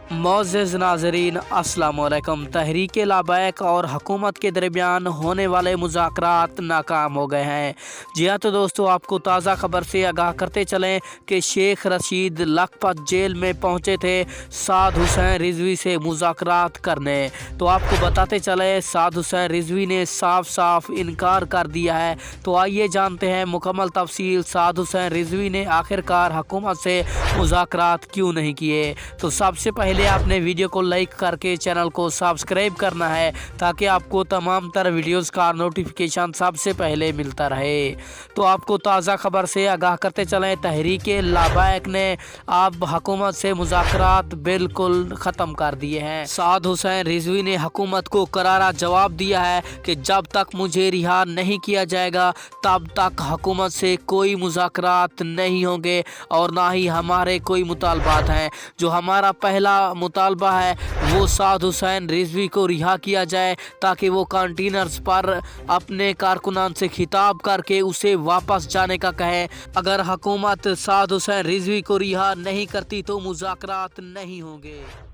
मोअज़्ज़ज़ नाज़रीन, अस्सलाम वालेकुम। तहरीक लाबैक और हुकूमत के दरमियान होने वाले मुज़ाकरात नाकाम हो गए हैं। जी हाँ, तो दोस्तों आपको ताज़ा खबर से आगाह करते चलें कि शेख रशीद लखपत जेल में पहुँचे थे साद हुसैन रिजवी से मुज़ाकरात करने। तो आपको बताते चले साद हुसैन रिजवी ने साफ साफ इनकार कर दिया है। तो आइए जानते हैं मुकम्मल तफसील, साद हुसैन रिजवी ने आखिरकार हुकूमत से मुज़ाकरात क्यों नहीं किए। तो सबसे पहले आपने वीडियो को लाइक करके चैनल को सब्सक्राइब करना है ताकि आपको तमाम तरह वीडियोस का नोटिफिकेशन सबसे पहले मिलता रहे। तो आपको ताज़ा खबर से आगाह करते चलें, तहरीक लाबैक ने अब हुकूमत से मुज़ाकरात बिल्कुल ख़त्म कर दिए हैं। साद हुसैन रिजवी ने हुकूमत को करारा जवाब दिया है कि जब तक मुझे रिहा नहीं किया जाएगा तब तक हुकूमत से कोई मुज़ाकरात नहीं होंगे और ना ही हमारे कोई मुतालबात हैं। जो हमारा पहला मुतालबा है वो साद हुसैन रिजवी को रिहा किया जाए ताकि वो कंटेनर्स पर अपने कारकुनान से खिताब करके उसे वापस जाने का कहे। अगर हुकूमत साद हुसैन रिजवी को रिहा नहीं करती तो मुज़ाकरात नहीं होंगे।